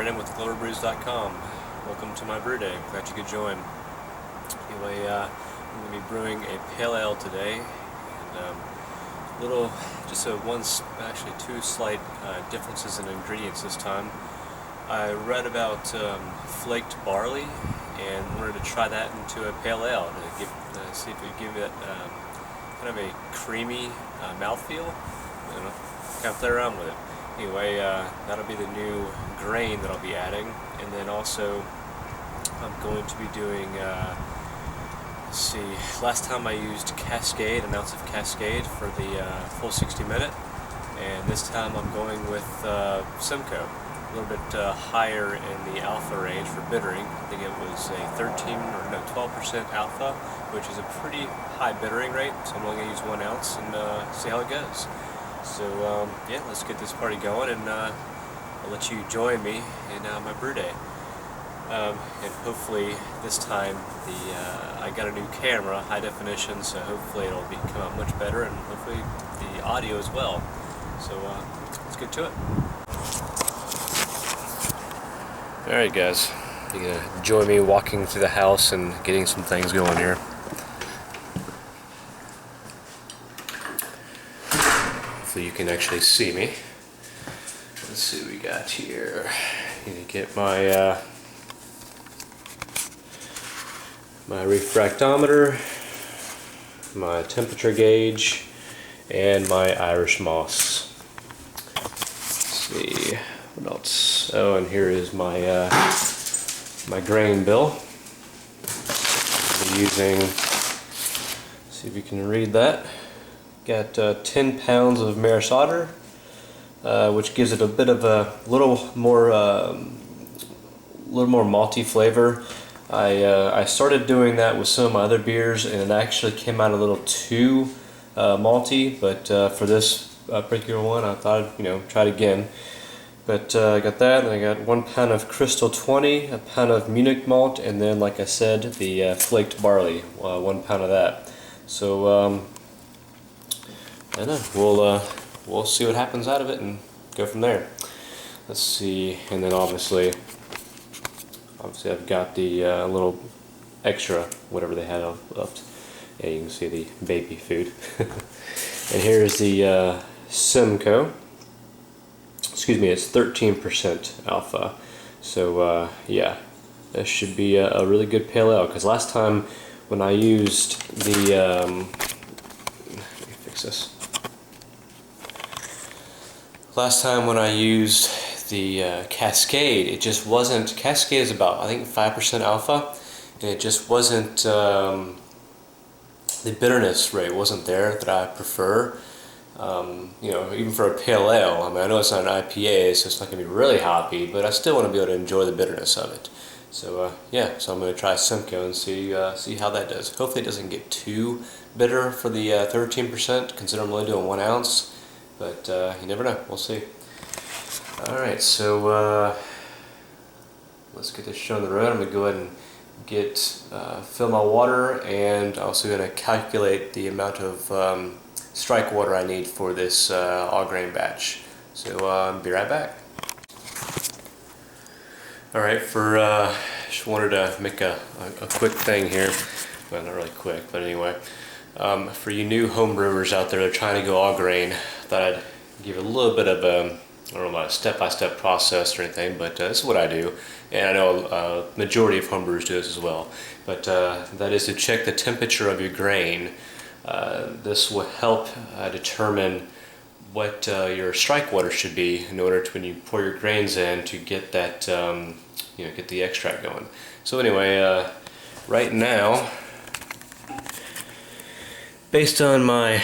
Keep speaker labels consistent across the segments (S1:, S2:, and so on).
S1: Brandon with brews.com. Welcome to my brew day. Glad you could join. Anyway, I'm going to be brewing a pale ale today, and actually two slight differences in ingredients this time. I read about flaked barley and wanted to try that into a pale ale to see if it would give it kind of a creamy mouthfeel. Kind of play around with it. Anyway, that'll be the new grain that I'll be adding, and then also I'm going to be doing, let's see, last time I used Cascade, an ounce of Cascade for the full 60-minute, and this time I'm going with Simcoe, a little bit higher in the alpha range for bittering. I think it was a 12% alpha, which is a pretty high bittering rate, so I'm only going to use 1 ounce and see how it goes. So yeah, let's get this party going, and I'll let you join me in my brew day. And hopefully this time I got a new camera, high definition, so hopefully it'll come out much better, and hopefully the audio as well. So let's get to it. Alright guys, you're gonna join me walking through the house and getting some things going here. So you can actually see me. Let's see what we got here. I'm gonna get my my refractometer, my temperature gauge, and my Irish moss. Let's see what else. Oh, and here is my my grain bill. I'll be using. See if you can read that. Got 10 pounds of Maris Otter, which gives it a bit of a little more malty flavor. I started doing that with some of my other beers, and it actually came out a little too malty. But for this particular one, I thought I'd try it again. But I got that, and I got 1 pound of Crystal 20, a pound of Munich malt, and then, like I said, the flaked barley, 1 pound of that. So. I know, we'll see what happens out of it and go from there. Let's see, and then obviously I've got the little extra, whatever they had left. Yeah, you can see the baby food. And here's the Simcoe. Excuse me, it's 13% alpha. So yeah, this should be a really good pale ale. Because last time when I used the let me fix this. Last time when I used the Cascade, it just wasn't. Cascade is about, I think, 5% alpha, and it just wasn't. The bitterness rate wasn't there that I prefer. Even for a pale ale. I mean, I know it's not an IPA, so it's not going to be really hoppy, but I still want to be able to enjoy the bitterness of it. So yeah, so I'm going to try Simcoe and see how that does. Hopefully, it doesn't get too bitter for the 13%. Consider I'm only doing 1 ounce. But you never know. We'll see. Alright, so let's get this show on the road. I'm going to go ahead and fill my water, and I'm also going to calculate the amount of strike water I need for this all grain batch. So I'll be right back. Alright, just wanted to make a quick thing here. Well, not really quick, but anyway. For you new home brewers out there that are trying to go all grain, I thought I'd give a little bit of I don't know, a step-by-step process or anything, but this is what I do, and I know a majority of home brewers do this as well. But that is to check the temperature of your grain. This will help determine what your strike water should be in order to, when you pour your grains in, to get that get the extract going. So anyway, right now, based on my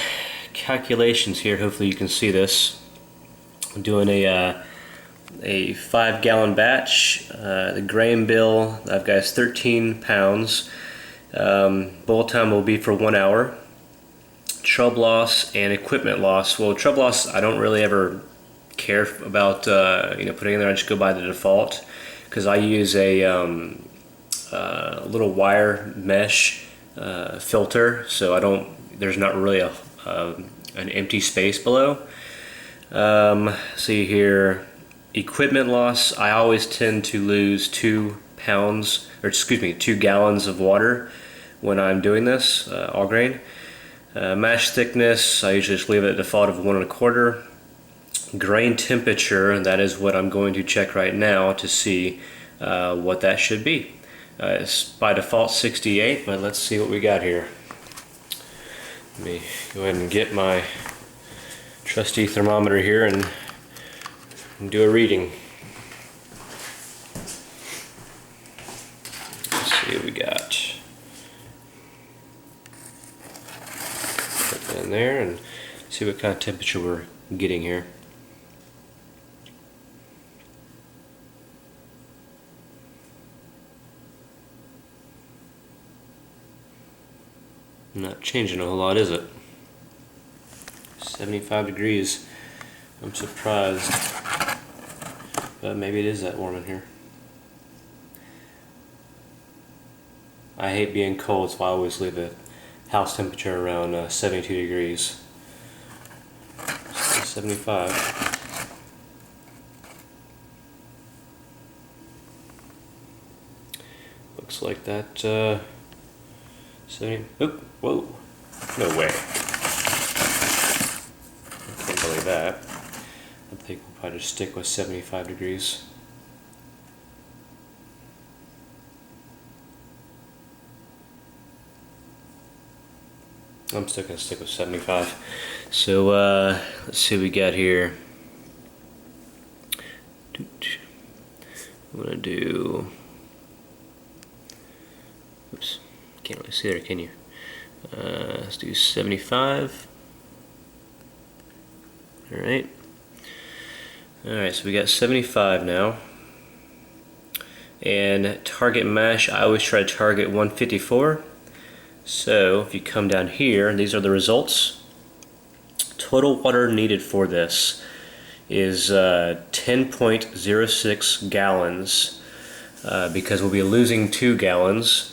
S1: calculations here, hopefully you can see this. I'm doing a 5-gallon batch. The grain bill I've got is 13 pounds. Boil time will be for 1 hour. Trub loss and equipment loss. Well, trub loss I don't really ever care about putting in there. I just go by the default because I use a little wire mesh filter, so there's not really an empty space below. See here, equipment loss, I always tend to lose 2 gallons of water when I'm doing this, all grain. Mash thickness, I usually just leave it at default of 1 1/4. Grain temperature, that is what I'm going to check right now to see what that should be. It's by default 68, but let's see what we got here. Let me go ahead and get my trusty thermometer here and do a reading. Let's see what we got. Put that in there and see what kind of temperature we're getting here. Not changing a whole lot, is it? 75 degrees. I'm surprised. But maybe it is that warm in here. I hate being cold, so I always leave the house temperature around 72 degrees. So 75. Looks like that 70. Oh, whoa. No way. I can't believe that. I think we'll probably just stick with 75 degrees. I'm still going to stick with 75. So let's see what we got here. I'm going to do... Oops. Can't really see there, can you? Let's do 75. Alright. Alright, so we got 75 now. And target mash, I always try to target 154. So if you come down here, these are the results. Total water needed for this is 10.06 gallons because we'll be losing 2 gallons.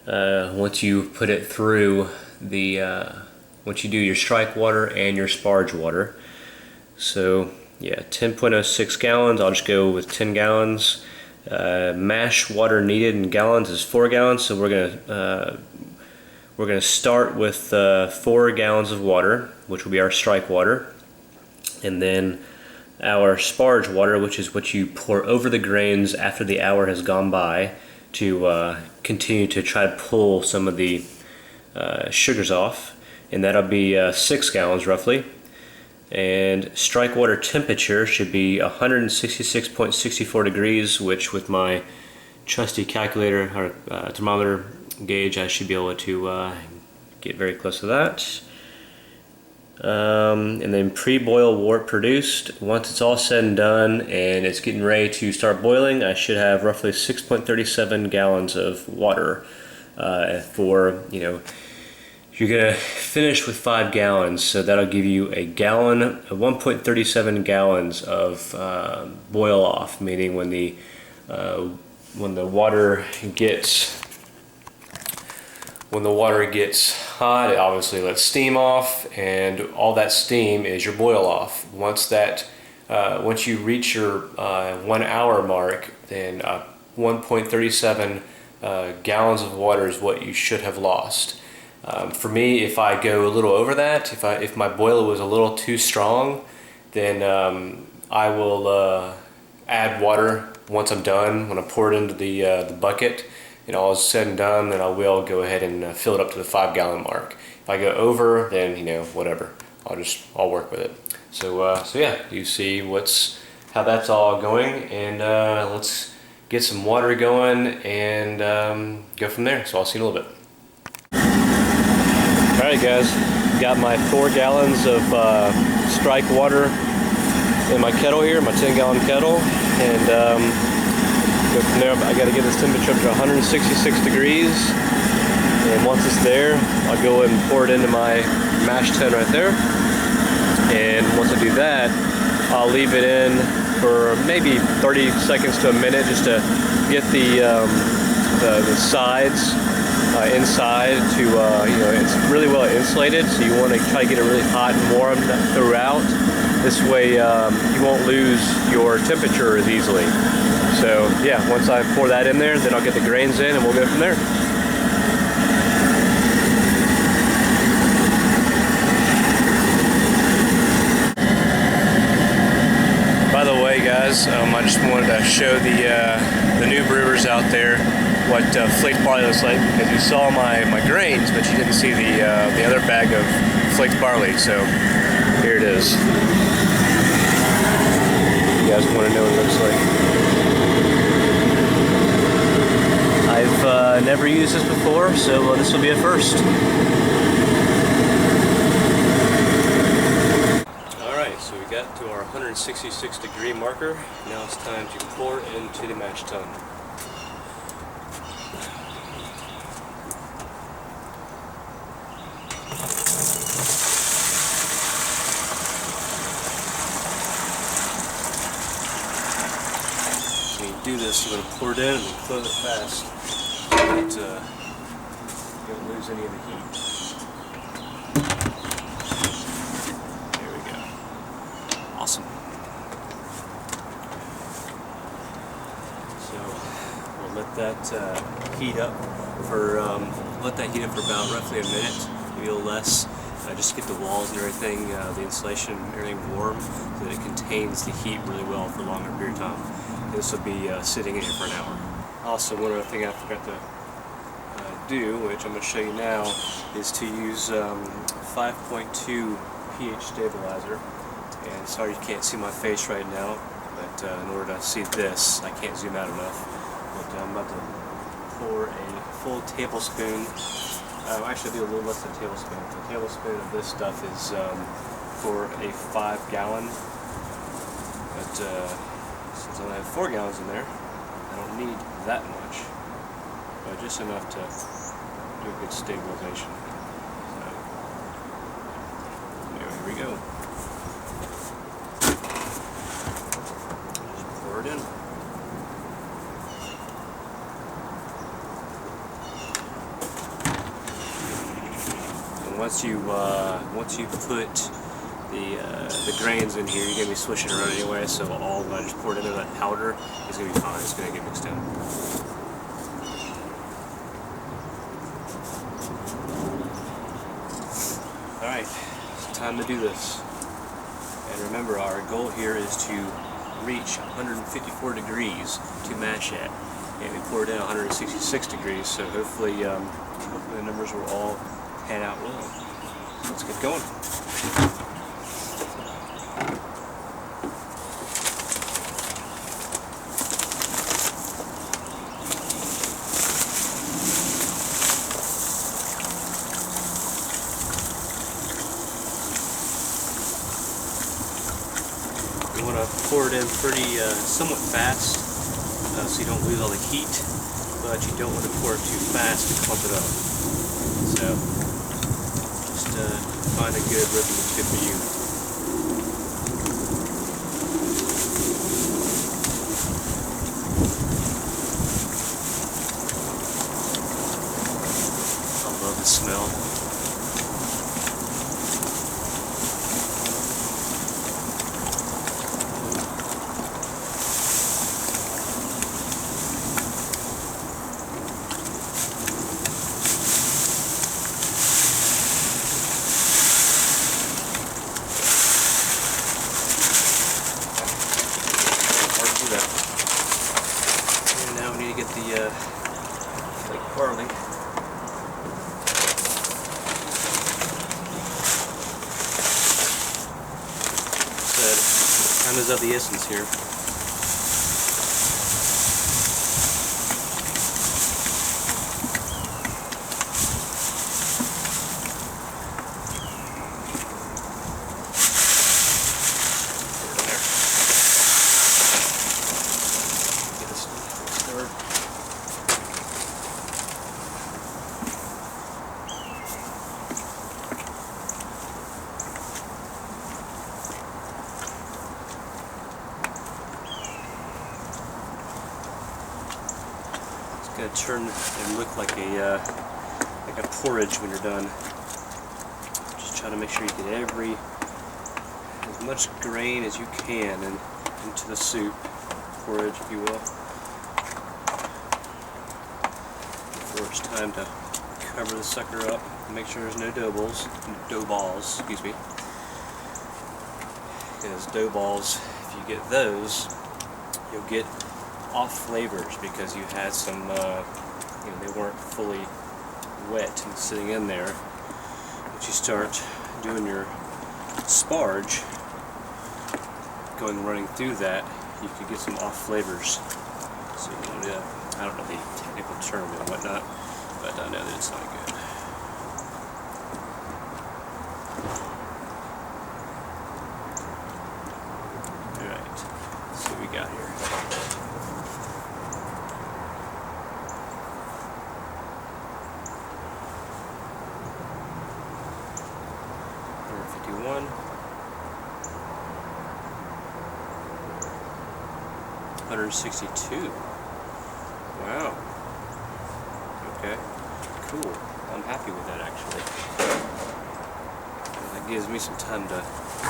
S1: Once you put it through the, once you do your strike water and your sparge water. So yeah, 10.06 gallons, I'll just go with 10 gallons. Mash water needed in gallons is 4 gallons, so we're gonna start with 4 gallons of water, which will be our strike water, and then our sparge water, which is what you pour over the grains after the hour has gone by, to continue to try to pull some of the sugars off, and that'll be 6 gallons roughly. And strike water temperature should be 166.64 degrees, which with my trusty calculator or thermometer gauge, I should be able to get very close to that. And then pre-boil wort produced. Once it's all said and done and it's getting ready to start boiling, I should have roughly 6.37 gallons of water for, you know, you're gonna finish with 5 gallons, so that'll give you a gallon, 1.37 gallons of boil off, meaning when the water gets hot, it obviously lets steam off, and all that steam is your boil off. Once you reach your 1 hour mark, then 1.37 gallons of water is what you should have lost. For me, if I go a little over that, if my boiler was a little too strong, then I will add water once I'm done. When I pour it into the bucket, and all is said and done, then I will go ahead and fill it up to the 5 gallon mark. If I go over, then, you know, whatever. I'll work with it. So yeah, you see how that's all going, and let's get some water going and go from there. So I'll see you in a little bit. Alright guys, got my 4 gallons of strike water in my kettle here, my 10 gallon kettle, and go from there. I got to get this temperature up to 166 degrees, and once it's there, I'll go ahead and pour it into my mash tun right there, and once I do that, I'll leave it in for maybe 30 seconds to a minute just to get the sides inside to, you know, it's really well insulated, so you want to try to get it really hot and warm throughout. This way you won't lose your temperature as easily. So yeah, once I pour that in there, then I'll get the grains in and we'll go from there. By the way, guys, I just wanted to show the new brewers out there what flaked barley looks like, because you saw my grains, but you didn't see the other bag of flaked barley. So here it is. You guys want to know what it looks like? I've never used this before, so this will be a first. So we got to our 166 degree marker. Now it's time to pour into the mash tun. When you do this, you're going to pour it in and close it fast so that you don't lose any of the heat. Awesome. So we'll let that heat up for about roughly a minute, maybe a little less. Just get the walls and everything, the insulation, everything warm, so that it contains the heat really well for a longer period of time. And this will be sitting in here for an hour. Also, one other thing I forgot to do, which I'm going to show you now, is to use 5.2 pH stabilizer. And sorry you can't see my face right now, but in order to see this, I can't zoom out enough. But I'm about to pour a full tablespoon, actually do a little less than a tablespoon. A tablespoon of this stuff is for a 5 gallon, but since I only have 4 gallons in there, I don't need that much, but just enough to do a good stabilization. So, here we go. In. And once you put the grains in here, you're gonna be swishing around anyway. So all that I just poured into that powder is gonna be fine. It's gonna get mixed in. All right, it's time to do this. And remember, our goal here is to reach 154 degrees to mash at, and we poured in 166 degrees, so hopefully the numbers will all pan out well. Let's get going. You want to pour it in pretty somewhat fast, so you don't lose all the heat, but you don't want to pour it too fast to clump it up. So just find a good rhythm that's good for you. I love the smell. And now we need to get the flaked barley. So time is of the essence here. Gonna turn and look like a porridge when you're done. Just try to make sure you get every as much grain as you can into the soup, porridge if you will, before it's time to cover the sucker up and make sure there's no dough balls, excuse me. Because dough balls, if you get those, you'll get off flavors because you had some, they weren't fully wet and sitting in there. Once you start doing your sparge, running through that, you could get some off flavors. So you know, I don't know the technical term and whatnot, but I know that it's not good. Alright, let's see what we got here. $151. 162. Wow. Okay. Cool. I'm happy with that actually. That gives me some time to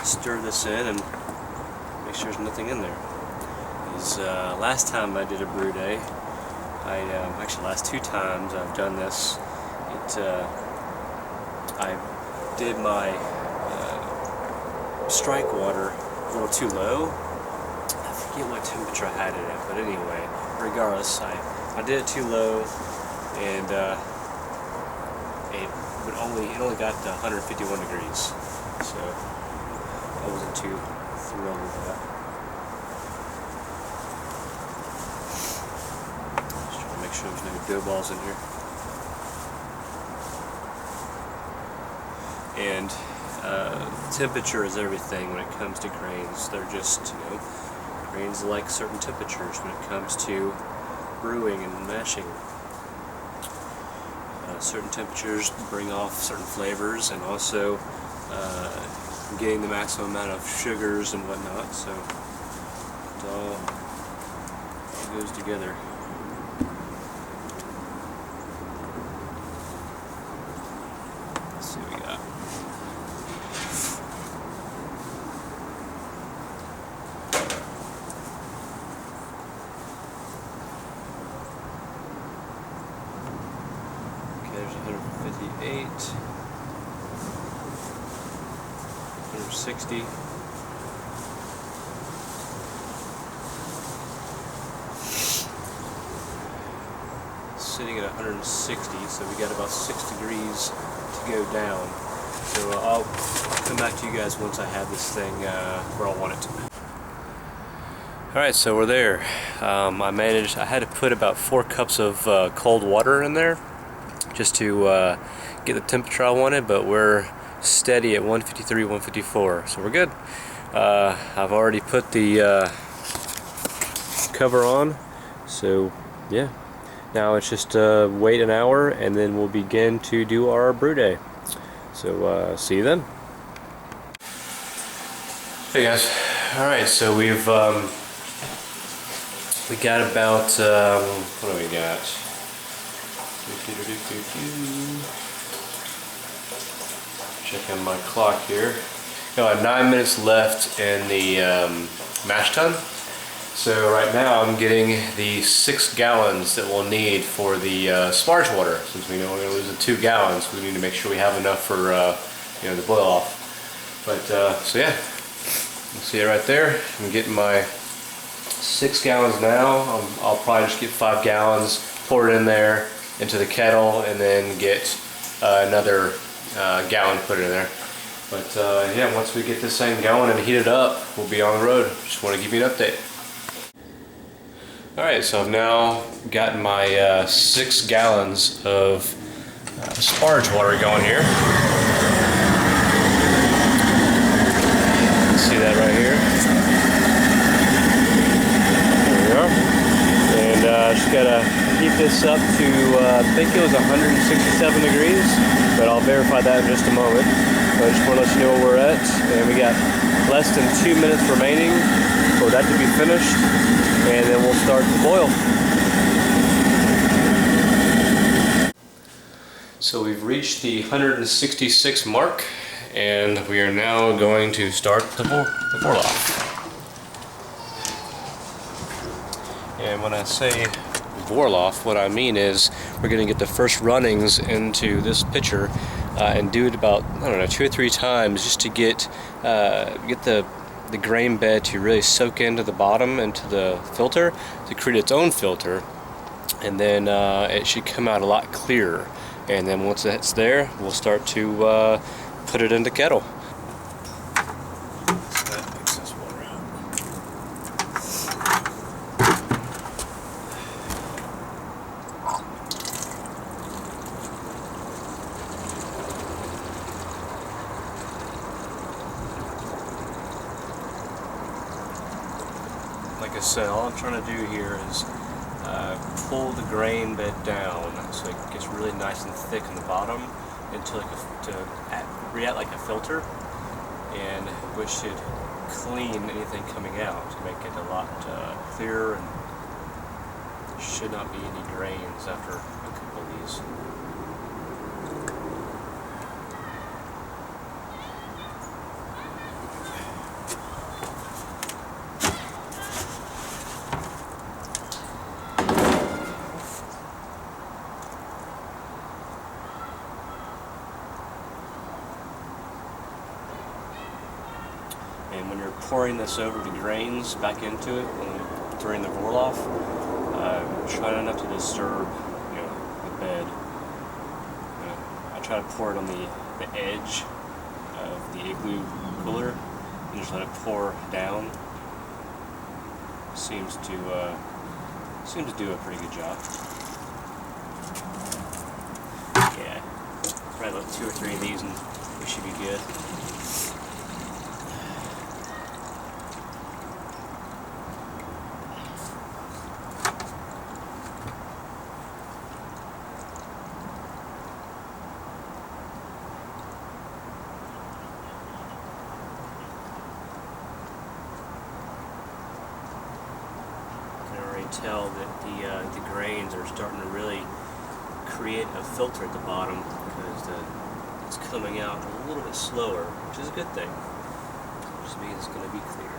S1: stir this in and make sure there's nothing in there. Because last time I did a brew day, actually last 2 times I've done this, I did my strike water a little too low. I forget what temperature I had it at, but anyway, regardless, I did it too low, and it only got to 151 degrees, so I wasn't too thrilled with that. Just trying to make sure there's no dough balls in here. And temperature is everything when it comes to grains. They're just, grains like certain temperatures when it comes to brewing and mashing. Certain temperatures bring off certain flavors and also getting the maximum amount of sugars and whatnot, so it all goes together. Let's see what we got. There's 158, 160, sitting at 160, so we got about 6 degrees to go down. So I'll come back to you guys once I have this thing where I want it to be. Alright, so we're there. I had to put about 4 cups of cold water in there just to get the temperature I wanted, but we're steady at 153, 154, so we're good. I've already put the cover on, so yeah. Now it's just wait an hour and then we'll begin to do our brew day. So see you then. Hey guys. Alright, so we got about what do we got? Checking my clock here. Got 9 minutes left in the mash tun. So right now I'm getting the 6 gallons that we'll need for the sparge water. Since we know we're going to lose the 2 gallons, we need to make sure we have enough for the boil off. But so yeah, you see it right there. I'm getting my 6 gallons now. I'll probably just get 5 gallons, pour it in there into the kettle, and then get another gallon put it in there. But yeah, once we get this thing going and heat it up, we'll be on the road. Just want to give you an update. Alright, so I've now gotten my 6 gallons of sparge water going here. See that right here? There we are. And just gotta heat this up to, I think it was 167 degrees, but I'll verify that in just a moment. But I just want to let you know where we're at, and we got less than 2 minutes remaining for that to be finished, and then we'll start the boil. So we've reached the 166 mark, And we are now going to start the Vorlauf. And when I say Vorlauf, what I mean is we're going to get the first runnings into this pitcher and do it about, I don't know, 2 or 3 times just to get the grain bed to really soak into the bottom, into the filter, to create its own filter, and then it should come out a lot clearer. And then once it's there, we'll start to put it in the kettle. Like I said, all I'm trying to do here is pull the grain bed down so it gets really nice and thick in the bottom until to react like a filter, and which should clean anything coming out to make it a lot clearer, and there should not be any drains after a couple of these. And when you're pouring this over the grains back into it during the Vorlauf, try not to disturb, the bed. I try to pour it on the edge of the igloo cooler and just let it pour down. Seems to do a pretty good job. Yeah, probably about 2 or 3 of these and we should be good. Tell that the grains are starting to really create a filter at the bottom, because it's coming out a little bit slower, which is a good thing. Just means it's going to be clear.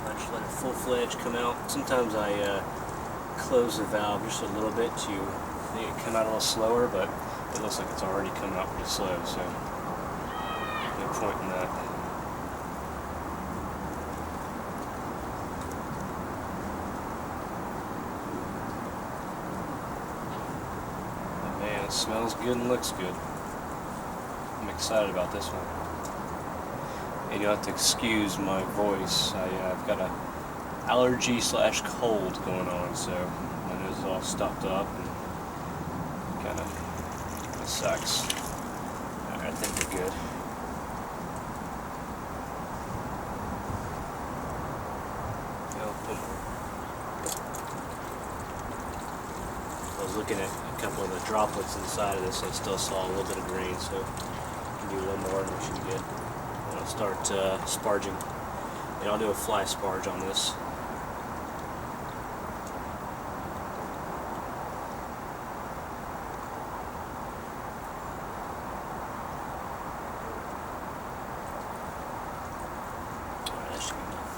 S1: I just let it full-fledged come out. Sometimes I close the valve just a little bit to make it come out a little slower, but it looks like it's already coming out pretty slow, so no point in that. It smells good and looks good. I'm excited about this one. And you'll have to excuse my voice. I've got a allergy / cold going on, so my nose is all stopped up and kind of sucks. Alright, I think we're good. I was looking at a couple of the droplets inside of this. I still saw a little bit of grain, so I can do one more and we should be good. I'll start sparging, and I'll do a fly sparge on this. Alright, that should be enough.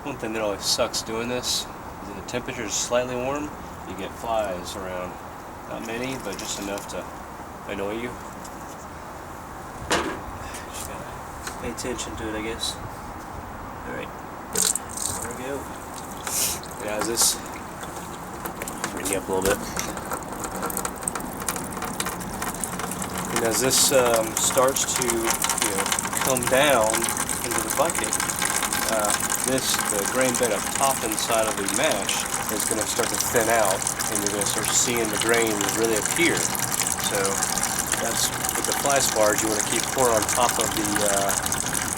S1: One thing that always sucks doing this is when the temperature is slightly warm, you get flies around. Not many, but just enough to annoy you. Just gotta pay attention to it, I guess. Alright, there we go. And as this, bring you up a little bit. And as this starts to come down into the bucket, the grain bed up top inside of the mash is going to start to thin out, and you're going to start seeing the grain really appear. So that's with the fly sparge, you want to keep pouring on top of the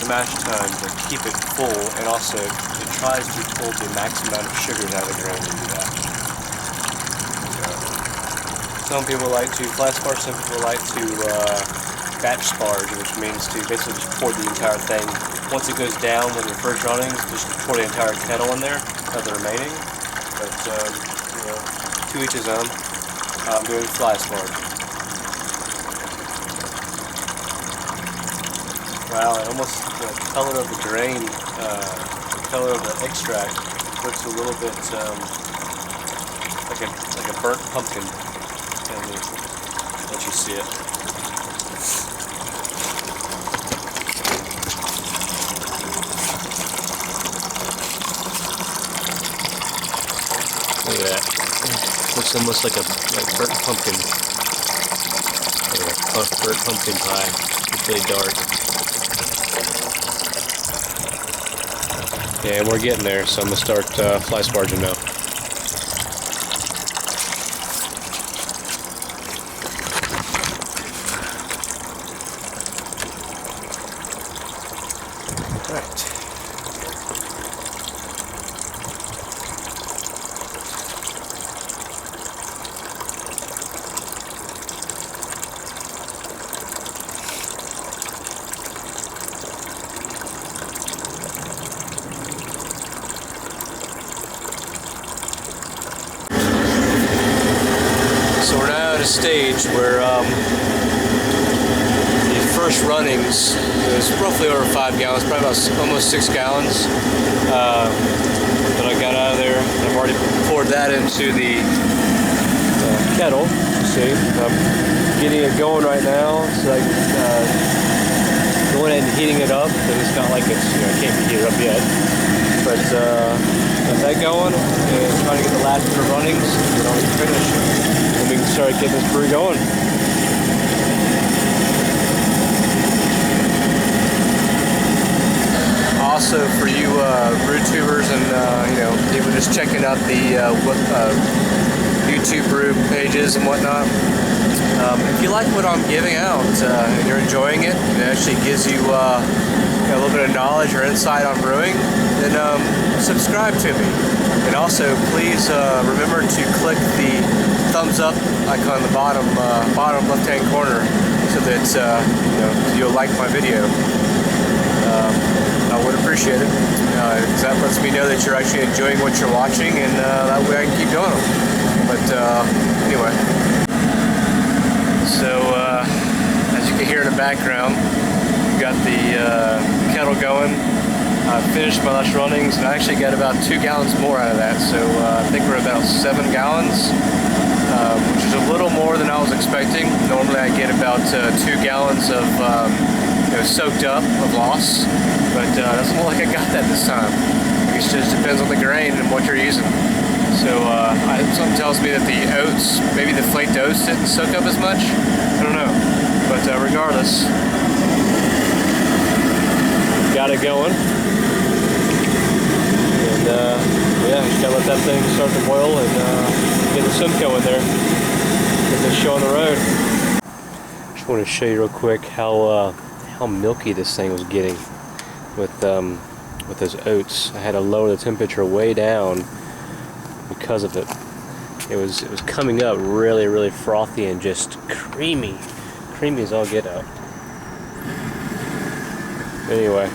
S1: mash tun to keep it full, and also it tries to pull the maximum amount of sugars out of the grain to do that. So, some people like to fly sparge, some people like to batch sparge, which means to basically just pour the entire thing once it goes down with your first runnings, just pour the entire kettle in there, of the remaining. But you know, to each his own. I'm doing fly sparge. Wow, almost the color of the grain, the color of the extract looks a little bit like a burnt pumpkin. Let you see it. Look at that. Looks almost like burnt pumpkin. Like a burnt pumpkin pie. It's really dark. Yeah, and we're getting there, so I'm gonna start fly sparging now. Alright. So we're now at a stage where the first runnings, it was roughly over 5 gallons, probably about almost 6 gallons that I got out of there. I've already poured that into the kettle. See, I'm getting it going right now, so I can go ahead and heating it up, because it's not like it's, you know, it can't be heated up yet. But got that going, and trying to get the last bit of runnings, get on the finish, and we can start getting this brew going. Also, for you brew tubers and you know, people just checking out the YouTube brew pages and whatnot, if you like what I'm giving out and you're enjoying it, and it actually gives you, a little bit of knowledge or insight on brewing, then subscribe to me. And also, please remember to click the thumbs up icon in the bottom left-hand corner, so that you know, you'll like my video. I would appreciate it, because that lets me know that you're actually enjoying what you're watching, and that way I can keep doing them. But anyway, so as you can hear in the background, we've got the kettle going. I finished my last runnings, and I actually got about 2 gallons more out of that, so I think we're about 7 gallons, which is a little more than I was expecting. Normally I get about 2 gallons of you know, soaked up of loss, but it doesn't look like I got that this time. I guess it just depends on the grain and what you're using. So something tells me that the oats, maybe the flaked oats didn't soak up as much. I don't know, but regardless, got it going. And yeah, just gotta let that thing start to boil and get the Simcoe in there, get this show on the road. Just want to show you real quick how milky this thing was getting with those oats. I had to lower the temperature way down because of it. It was coming up really frothy and just creamy as all get out. Anyway,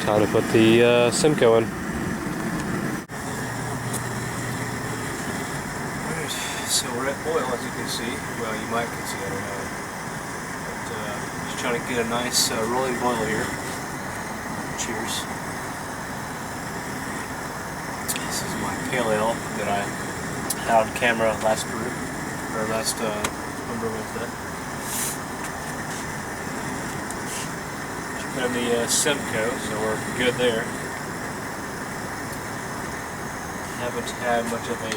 S1: time to put the Simcoe in. Alright, so we're at boil, as you can see. Well, you might can see, I don't know. But just trying to get a nice rolling boil here. Cheers. This is my pale ale that I had on camera last brew, or last number with that. Just put in the Simcoe, so we're good there. Haven't had much of a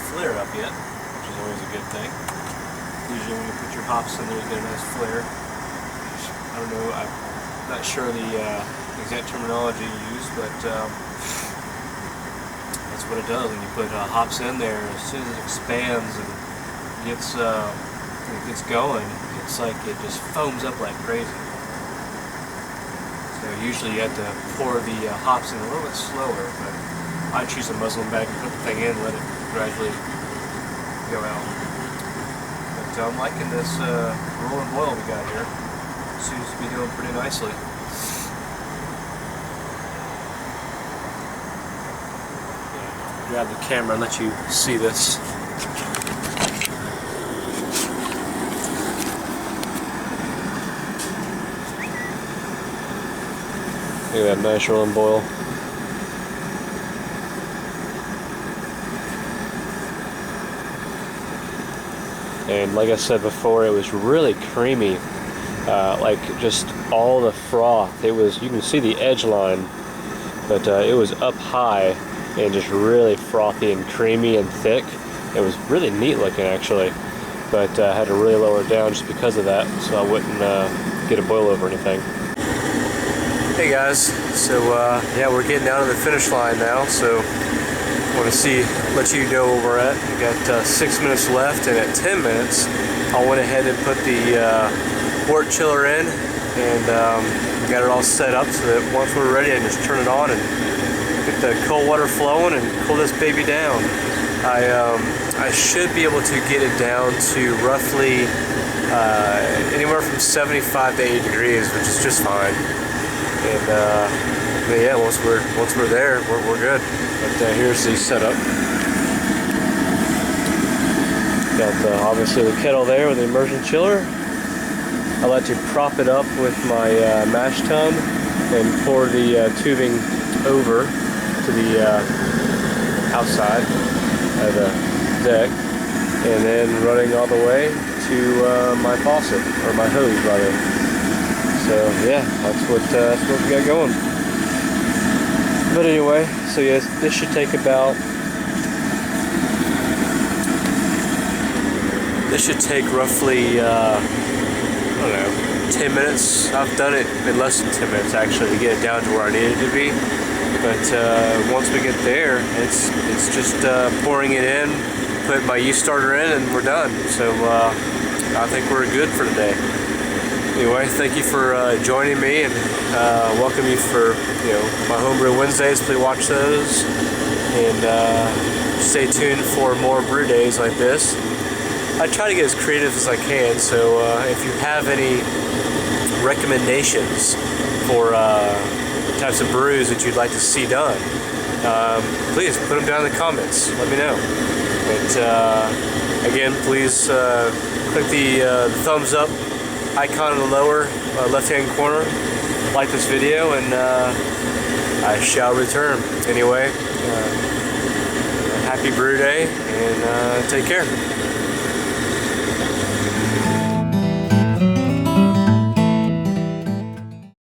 S1: flare up yet, which is always a good thing. Usually when you put your hops in there, you get a nice flare. I don't know, I'm not sure the exact terminology used, but that's what it does when you put hops in there. As soon as it expands and gets going, it's like it just foams up like crazy. So usually you have to pour the hops in a little bit slower, but I choose a muslin bag and put the thing in and let it gradually go out. But So I'm liking this roll and boil we got here. Seems to be doing pretty nicely. Grab the camera and let you see this. Look at that nice roll and boil. And like I said before, it was really creamy, like just all the froth. It was, you can see the edge line, but it was up high and just really frothy and creamy and thick. It was really neat looking actually, but I had to really lower it down just because of that, so I wouldn't get a boil over anything. Hey guys, so yeah, we're getting down to the finish line now, so I want to let you know where we're at. We got 6 minutes left, and at 10 minutes, I went ahead and put the wort chiller in, and got it all set up so that once we're ready, I just turn it on and get the cold water flowing and cool this baby down. I should be able to get it down to roughly anywhere from 75 to 80 degrees, which is just fine. And but yeah, once we're there, we're good. But here's the setup. Got obviously the kettle there with the immersion chiller. I like to prop it up with my mash tun and pour the tubing over to the outside of the deck, and then running all the way to my faucet, or my hose rather. So yeah, that's what we got going. But anyway, so yes, this should take about, roughly, I don't know, 10 minutes. I've done it in less than 10 minutes actually to get it down to where I need it to be. But once we get there, it's just pouring it in, put my yeast starter in, and we're done. So I think we're good for today. Anyway, thank you for joining me, and welcome you for my Homebrew Wednesdays. Please watch those, and stay tuned for more brew days like this. I try to get as creative as I can, so if you have any recommendations for types of brews that you'd like to see done, please put them down in the comments. Let me know. But again, please click the thumbs up icon in the lower left-hand corner, like this video, and I shall return. Anyway, happy brew day, and take care.